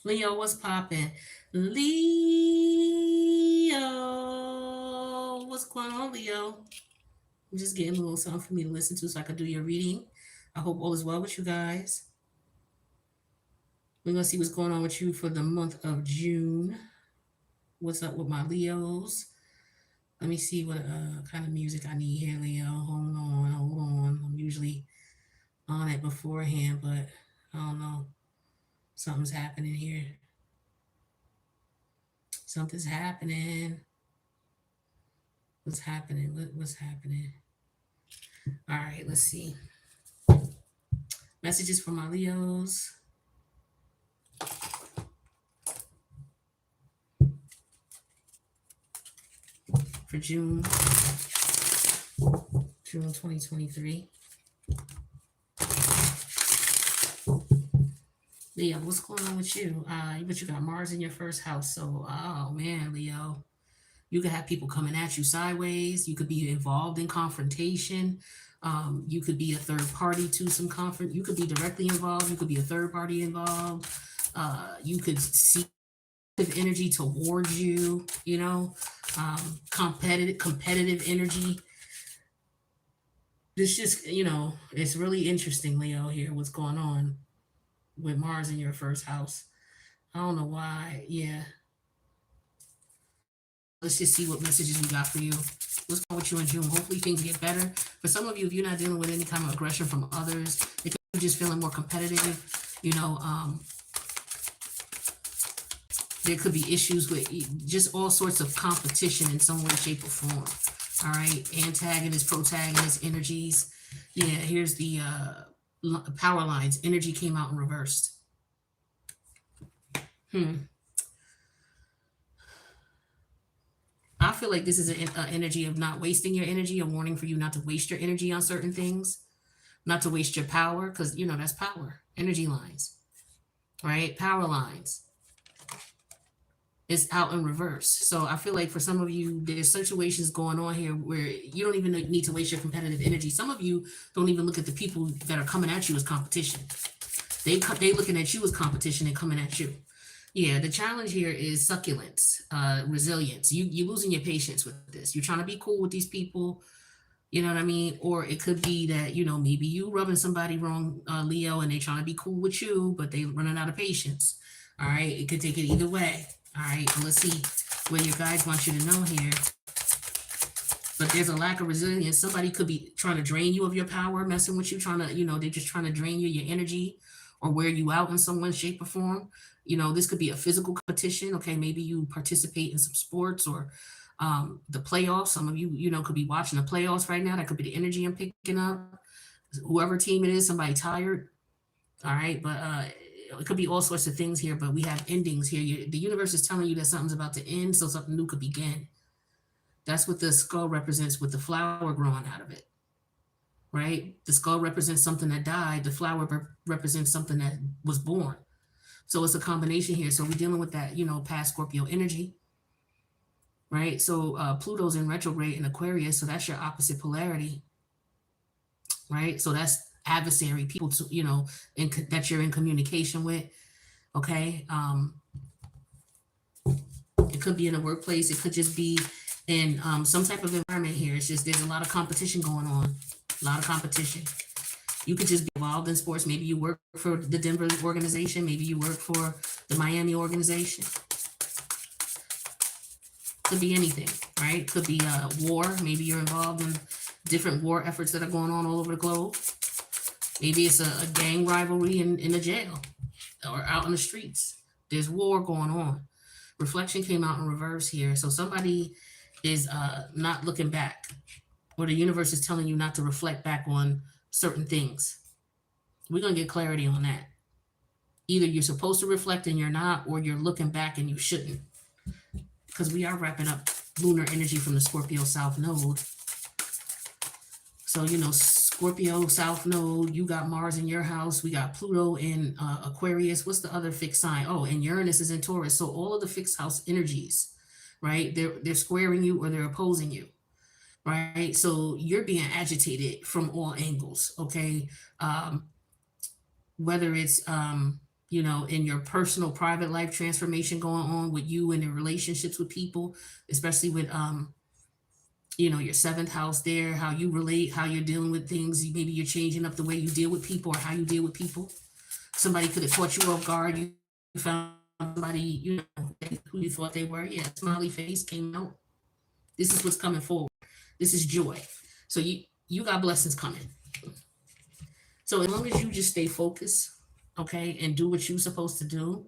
Leo, what's popping? Leo, what's going on, Leo? I'm just getting a little something for me to listen to so I can do your reading. I hope all is well with you guys. We're gonna see what's going on with you for the month of June. What's up with my Leos? Let me see what kind of music I need here, Leo. Hold on, hold on. I'm usually on it beforehand, but I don't know. Something's happening here. Something's happening. What's happening? What's happening? All right, let's see. Messages for my Leos for June 2023. Leo, what's going on with you? But you got Mars in your first house, so oh man, Leo, you could have people coming at you sideways. You could be involved in confrontation. You could be a third party to some confront. You could be directly involved. You could be a third party involved. You could see energy towards you. Competitive energy. It's just it's really interesting, Leo. Here, what's going on with Mars in your first house? I don't know why. Yeah, let's just see what messages we got for you. What's going on with you in June? Hopefully things get better. For some of you, if you're not dealing with any kind of aggression from others, if you're just feeling more competitive, you know, there could be issues with just all sorts of competition in some way, shape, or form. All right, antagonist, protagonist energies. Yeah, here's the power lines. Energy came out in reversed. Hmm. I feel like this is an energy of not wasting your energy, a warning for you not to waste your energy on certain things, not to waste your power, because that's power. Energy lines, right? Power lines is out in reverse. So I feel like for some of you, there's situations going on here where you don't even need to waste your competitive energy. Some of you don't even look at the people that are coming at you as competition. They looking at you as competition and coming at you. Yeah, the challenge here is succulence, resilience. You losing your patience with this. You're trying to be cool with these people. You know what I mean? Or it could be that maybe you rubbing somebody wrong, Leo, and they trying to be cool with you, but they running out of patience. All right, it could take it either way. All right, well, let's see what your guides want you to know here. But there's a lack of resilience. Somebody could be trying to drain you of your power, messing with you, trying to, they're just trying to drain you, your energy, or wear you out in some way, shape, or form. This could be a physical competition. Okay, maybe you participate in some sports or the playoffs. Some of you, could be watching the playoffs right now. That could be the energy I'm picking up. Whoever team it is, somebody tired. All right, but it could be all sorts of things here. But we have endings here. The universe is telling you that something's about to end, so something new could begin. That's what the skull represents with the flower growing out of it, right? The skull represents something that died. The flower represents something that was born. So it's a combination here. So we're dealing with that, past Scorpio energy, right? So Pluto's in retrograde in Aquarius, so that's your opposite polarity, right? So that's adversary people to, that you're in communication with. Okay, it could be in a workplace. It could just be in some type of environment here. It's just there's a lot of competition going on. A lot of competition. You could just be involved in sports. Maybe you work for the Denver organization. Maybe you work for the Miami organization. Could be anything, right? Could be war. Maybe you're involved in different war efforts that are going on all over the globe. Maybe it's a gang rivalry in a jail or out in the streets. There's war going on. Reflection came out in reverse here. So somebody is not looking back, or the universe is telling you not to reflect back on certain things. We're going to get clarity on that. Either you're supposed to reflect and you're not, or you're looking back and you shouldn't. Because we are wrapping up lunar energy from the Scorpio South Node. So, Scorpio South Node, you got Mars in your house. We got Pluto in Aquarius. What's the other fixed sign? Oh, and Uranus is in Taurus. So all of the fixed house energies, right? They're squaring you or they're opposing you, right? So you're being agitated from all angles, okay? Whether it's in your personal private life transformation going on with you and your relationships with people, especially with your seventh house there, how you relate, how you're dealing with things. Maybe you're changing up the way you deal with people or how you deal with people. Somebody could have caught you off guard. You found somebody, who you thought they were. Yeah, smiley face came out. This is what's coming forward. This is joy. So you got blessings coming. So as long as you just stay focused, okay, and do what you're supposed to do,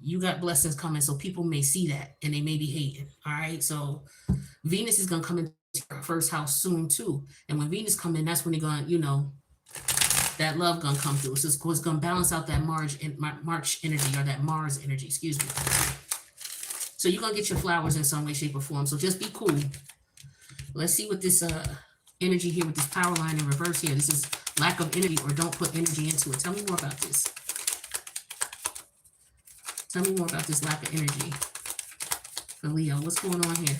you got blessings coming. So people may see that and they may be hating. All right. So Venus is gonna come into your first house soon too. And when Venus come in, that's when they're gonna, that love gonna come through. So it's gonna balance out that March energy, or that Mars energy, excuse me. So you're gonna get your flowers in some way, shape, or form. So just be cool. Let's see what this energy here with this power line in reverse here. This is lack of energy, or don't put energy into it. Tell me more about this. Tell me more about this lack of energy for Leo. What's going on here?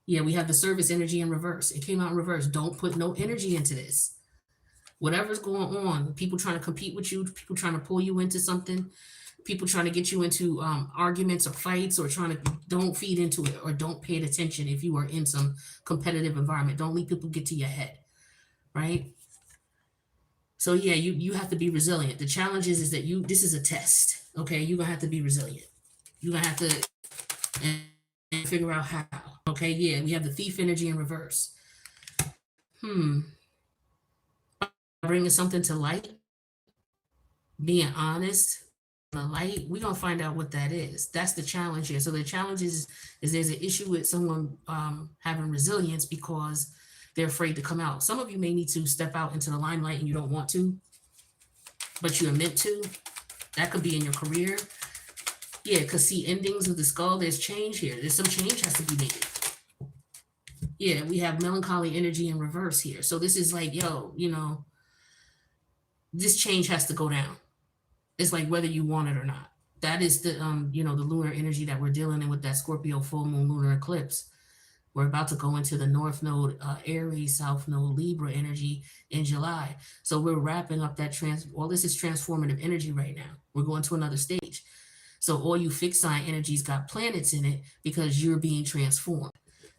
Yeah, we have the service energy in reverse. It came out in reverse. Don't put no energy into this. Whatever's going on, people trying to compete with you, people trying to pull you into something, people trying to get you into arguments or fights, or don't feed into it, or don't pay attention if you are in some competitive environment. Don't let people get to your head, right? So yeah, you have to be resilient. The challenge is that this is a test, okay? You're gonna have to be resilient. You're gonna have to and figure out how, okay? Yeah, we have the thief energy in reverse. Bringing something to light, being honest, the light, we're gonna find out what that is. That's the challenge here. So the challenge is there's an issue with someone having resilience because they're afraid to come out. Some of you may need to step out into the limelight and you don't want to, but you're meant to. That could be in your career. Yeah, because see, endings of the skull, there's change here. There's some change has to be made. Yeah, we have melancholy energy in reverse here. So this is like, this change has to go down. It's like whether you want it or not. That is the the lunar energy that we're dealing with that Scorpio full moon lunar eclipse. We're about to go into the North Node Aries, South Node Libra energy in July. So we're wrapping up that this is transformative energy right now. We're going to another stage. So all you fixed sign energies got planets in it because you're being transformed,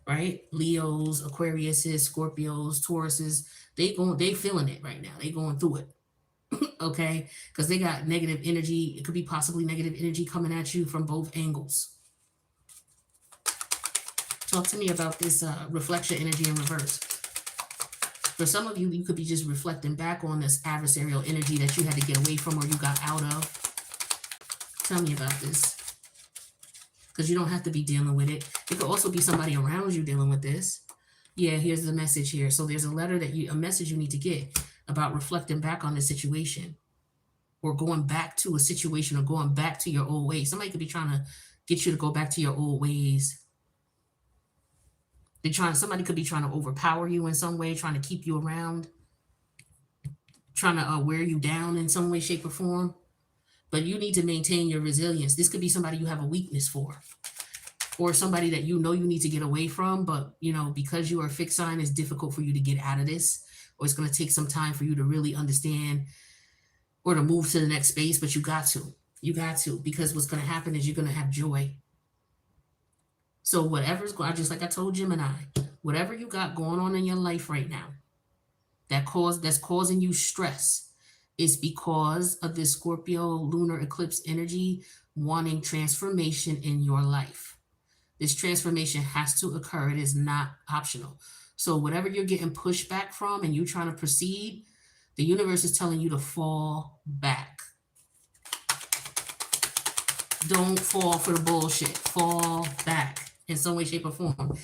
right? Leos, Aquariuses, Scorpios, Tauruses, they feeling it right now. They going through it. Okay, because they got negative energy. It could be possibly negative energy coming at you from both angles. Talk to me about this reflection energy in reverse. For some of you, you could be just reflecting back on this adversarial energy that you had to get away from or you got out of. Tell me about this. Because you don't have to be dealing with it. It could also be somebody around you dealing with this. Yeah, here's the message here. So there's a message you need to get about reflecting back on the situation, or going back to a situation, or going back to your old ways. Somebody could be trying to get you to go back to your old ways. Somebody could be trying to overpower you in some way, trying to keep you around, trying to wear you down in some way, shape, or form. But you need to maintain your resilience. This could be somebody you have a weakness for, or somebody that you need to get away from, but because you are a fixed sign, it's difficult for you to get out of this, or it's going to take some time for you to really understand or to move to the next space. But you got to, because what's going to happen is you're going to have joy. So whatever's going, just like I told Gemini, whatever you got going on in your life right now that's causing you stress is because of this Scorpio lunar eclipse energy wanting transformation in your life. This transformation has to occur. It is not optional. So whatever you're getting pushback from and you're trying to proceed, the universe is telling you to fall back. Don't fall for the bullshit. Fall back in some way, shape, or form.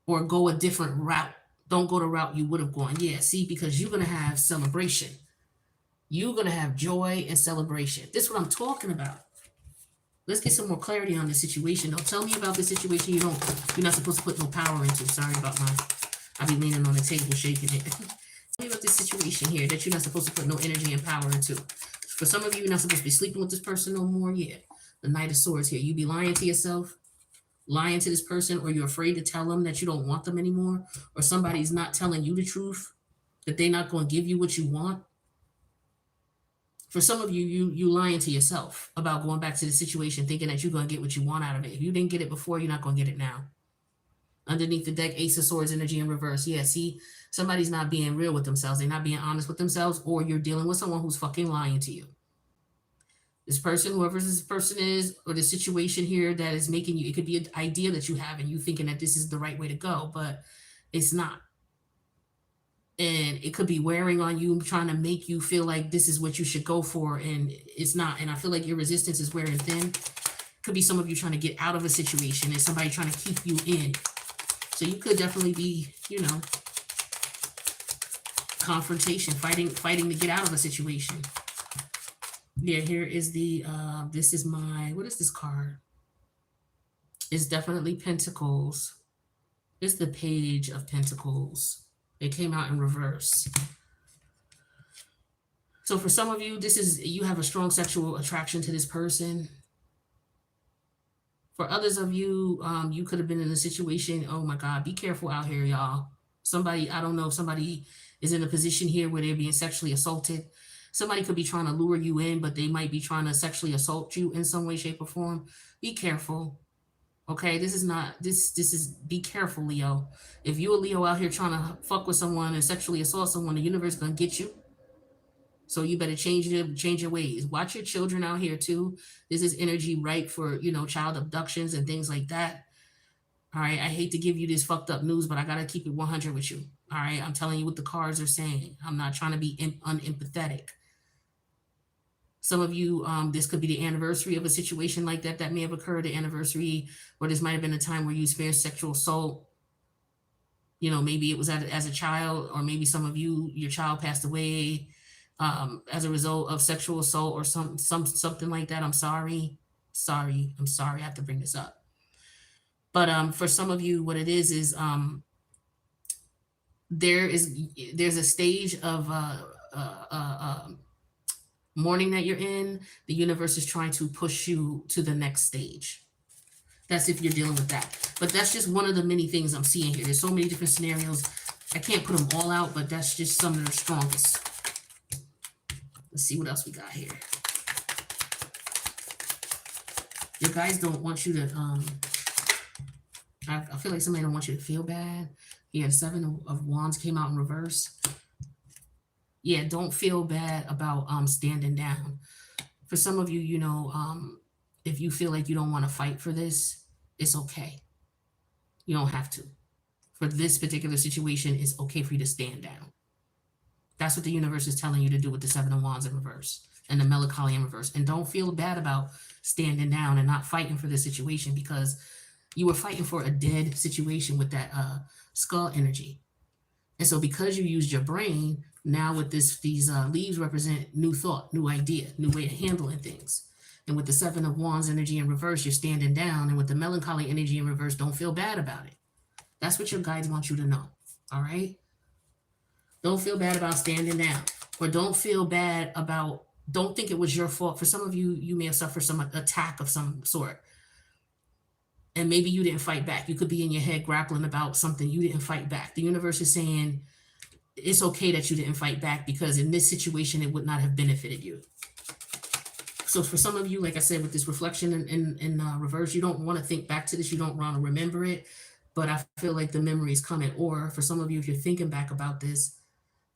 Or go a different route. Don't go the route you would have gone. Yeah, see, because you're going to have celebration. You're going to have joy and celebration. This is what I'm talking about. Let's get some more clarity on this situation. Don't tell me about the situation you're not supposed to put no power into. Sorry about I'll be leaning on the table, shaking it. Tell me about this situation here that you're not supposed to put no energy and power into. For some of you, you're not supposed to be sleeping with this person no more. Yeah, the Knight of Swords here. You be lying to yourself, lying to this person, or you're afraid to tell them that you don't want them anymore, or somebody's not telling you the truth, that they're not going to give you what you want. For some of you, you lying to yourself about going back to the situation, thinking that you're gonna get what you want out of it. If you didn't get it before, you're not gonna get it now. Underneath the deck, Ace of Swords energy in reverse. Yeah, see, somebody's not being real with themselves. They're not being honest with themselves, or you're dealing with someone who's fucking lying to you. This person, whoever this person is, or the situation here that is making you, it could be an idea that you have and you thinking that this is the right way to go, but it's not. And it could be wearing on you, trying to make you feel like this is what you should go for, and it's not. And I feel like your resistance is wearing thin. Could be some of you trying to get out of a situation and somebody trying to keep you in. So you could definitely be, confrontation, fighting to get out of a situation. Yeah, here is the, this is my, what is this card? It's definitely Pentacles. It's the Page of Pentacles. It came out in reverse. So for some of you, this is, you have a strong sexual attraction to this person. For others of you, you could have been in a situation, oh my God, be careful out here, y'all. Somebody, I don't know, somebody is in a position here where they're being sexually assaulted. Somebody could be trying to lure you in, but they might be trying to sexually assault you in some way, shape, or form. Be careful. Okay, this is not, this is, be careful, Leo. If you're a Leo out here trying to fuck with someone and sexually assault someone, the universe is going to get you. So you better change your ways. Watch your children out here too. This is energy ripe for, child abductions and things like that. All right, I hate to give you this fucked up news, but I got to keep it 100 with you. All right, I'm telling you what the cards are saying. I'm not trying to be unempathetic. Some of you, this could be the anniversary of a situation like that may have occurred, the anniversary, or this might have been a time where you experienced sexual assault. Maybe it was as a child, or maybe some of you, your child passed away as a result of sexual assault or something like that. I'm sorry. I'm sorry. I have to bring this up. But for some of you, what it is there's a stage of mourning that you're in. The universe is trying to push you to the next stage. That's if you're dealing with that. But that's just one of the many things I'm seeing here. There's so many different scenarios. I can't put them all out, but that's just some of the strongest. Let's see what else we got here. Your guys don't want you to, I feel like somebody don't want you to feel bad. Yeah, the Seven of Wands came out in reverse. Yeah, don't feel bad about standing down. For some of you, if you feel like you don't want to fight for this, it's okay. You don't have to. For this particular situation, it's okay for you to stand down. That's what the universe is telling you to do with the Seven of Wands in reverse and the melancholy in reverse. And don't feel bad about standing down and not fighting for this situation, because you were fighting for a dead situation with that skull energy. And so because you used your brain, now with these leaves represent new thought, new idea, new way of handling things. And with the Seven of Wands energy in reverse, you're standing down. And with the melancholy energy in reverse, don't feel bad about it. That's what your guides want you to know. All right? Don't feel bad about standing down, or don't feel bad about, don't think it was your fault. For some of you, you may have suffered some attack of some sort, and maybe you didn't fight back. You could be in your head grappling about something. You didn't fight back. The universe is saying it's okay that you didn't fight back, because in this situation, it would not have benefited you. So for some of you, like I said, with this reflection in reverse, you don't want to think back to this. You don't want to remember it, but I feel like the memory is coming. Or for some of you, if you're thinking back about this,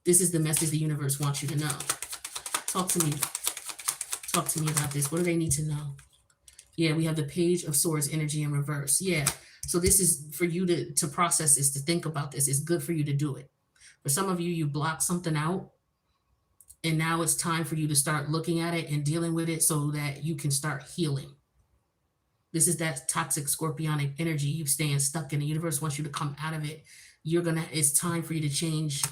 this is the message the universe wants you to know. Talk to me. Talk to me about this. What do they need to know? Yeah, we have the Page of Swords energy in reverse. Yeah, so this is for you to process this, to think about this. It's good for you to do it. For some of you, you block something out, and now it's time for you to start looking at it and dealing with it so that you can start healing. This is that toxic scorpionic energy you staying stuck in. The universe wants you to come out of it. It's time for you to change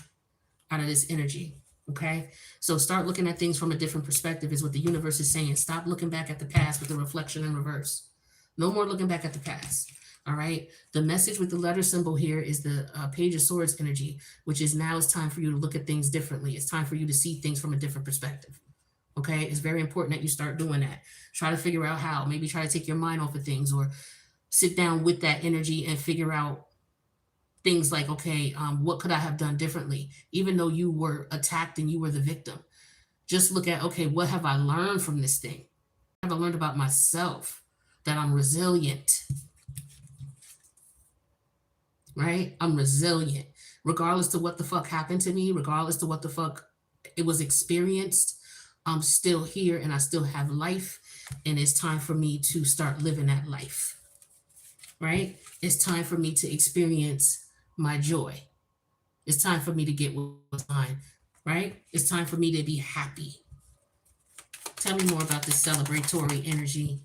out of this energy. Okay, so start looking at things from a different perspective is what the universe is saying. Stop looking back at the past with the reflection in reverse. No more looking back at the past. All right, the message with the letter symbol here is the Page of Swords energy, which is now it's time for you to look at things differently. It's time for you to see things from a different perspective. Okay, it's very important that you start doing that. Try to figure out how. Maybe try to take your mind off of things, or sit down with that energy and figure out things like, okay, what could I have done differently? Even though you were attacked and you were the victim, Just look at, okay, what have I learned from this thing? What have I learned about myself? That I'm resilient, right? I'm resilient. Regardless to what the fuck happened to me, regardless to what the fuck it was experienced, I'm still here and I still have life. And it's time for me to start living that life, right? It's time for me to experience my joy. It's time for me to get what's mine, right? It's time for me to be happy. Tell me more about this celebratory energy.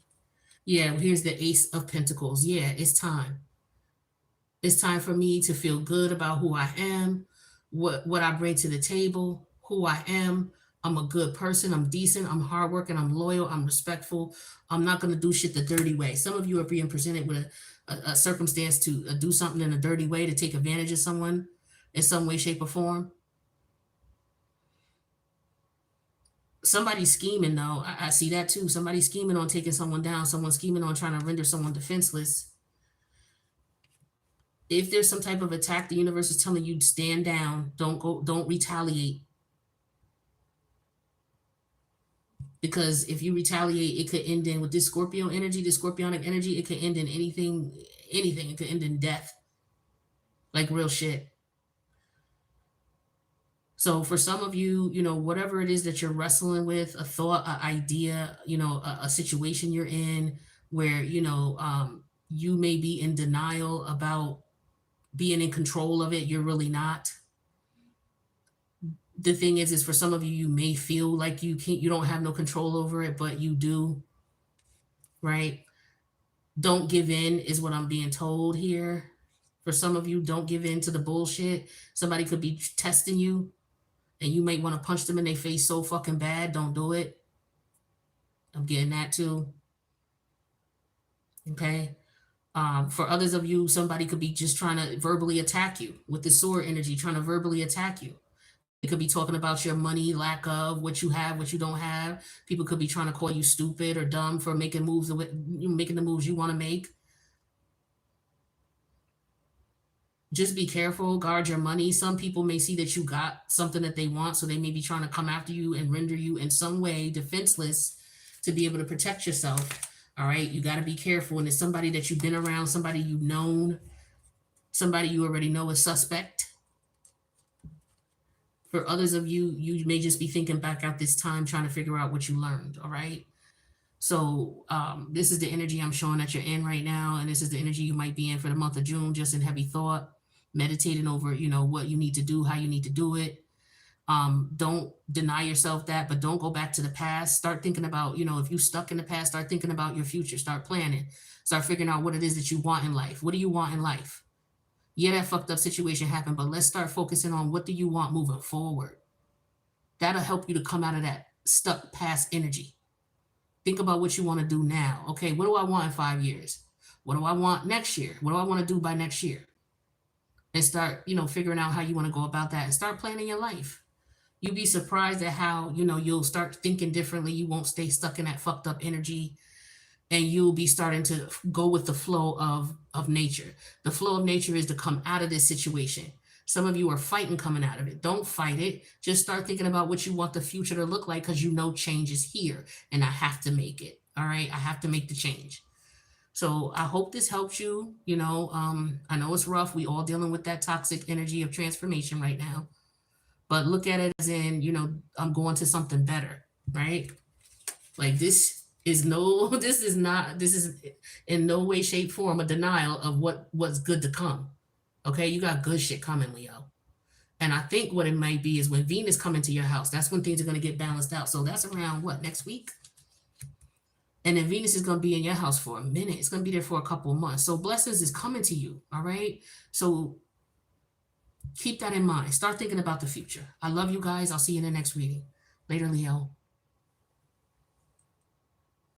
Yeah, here's the Ace of Pentacles. Yeah, it's time. It's time for me to feel good about who I am, what I bring to the table, who I am. I'm a good person. I'm decent. I'm hardworking. I'm loyal. I'm respectful. I'm not going to do shit the dirty way. Some of you are being presented with a circumstance to do something in a dirty way to take advantage of someone in some way, shape, or form. Somebody's scheming, though. I see that too. Somebody's scheming on taking someone down. Someone's scheming on trying to render someone defenseless. If there's some type of attack, the universe is telling you stand down, don't retaliate. Because if you retaliate, it could end in with this Scorpio energy, this scorpionic energy, it could end in anything. It could end in death. Like real shit. So for some of you, whatever it is that you're wrestling with, a thought, an idea, a situation you're in where, you may be in denial about being in control of it, you're really not. The thing is for some of you, you may feel like you don't have no control over it, but you do, right? Don't give in is what I'm being told here. For some of you, don't give in to the bullshit. Somebody could be testing you and you might want to punch them in their face so fucking bad. Don't do it. I'm getting that too. Okay. For others of you, somebody could be just trying to verbally attack you with the sword energy, trying to verbally attack you. It could be talking about your money, lack of what you have, what you don't have. People could be trying to call you stupid or dumb for making making the moves you want to make. Just be careful, guard your money. Some people may see that you got something that they want, so they may be trying to come after you and render you in some way defenseless to be able to protect yourself. All right, you got to be careful. And it's somebody that you've been around, somebody you've known, somebody you already know is suspect. For others of you, you may just be thinking back out this time, trying to figure out what you learned. All right. So this is the energy I'm showing that you're in right now. And this is the energy you might be in for the month of June, just in heavy thought, meditating over, what you need to do, how you need to do it. Don't deny yourself that, but don't go back to the past. Start thinking about, if you stuck in the past, start thinking about your future. Start planning. Start figuring out what it is that you want in life. What do you want in life? Yeah, that fucked up situation happened, but let's start focusing on what do you want moving forward. That'll help you to come out of that stuck past energy. Think about what you want to do now. Okay, what do I want in 5 years? What do I want next year? What do I want to do by next year? And start, figuring out how you want to go about that and start planning your life. You'd be surprised at how, you'll start thinking differently. You won't stay stuck in that fucked up energy. And you'll be starting to go with the flow of nature. The flow of nature is to come out of this situation. Some of you are fighting coming out of it. Don't fight it. Just start thinking about what you want the future to look like, because change is here and I have to make it. All right. I have to make the change. So I hope this helps you. I know it's rough. We all dealing with that toxic energy of transformation right now. But look at it as in, I'm going to something better, right? Like this is in no way, shape, form a denial of what's good to come. Okay, you got good shit coming, Leo. And I think what it might be is when Venus come into your house, that's when things are going to get balanced out. So that's around next week? And then Venus is going to be in your house for a minute. It's going to be there for a couple of months. So blessings is coming to you, all right? So keep that in mind. Start thinking about the future. I love you guys. I'll see you in the next reading. Later, Leo.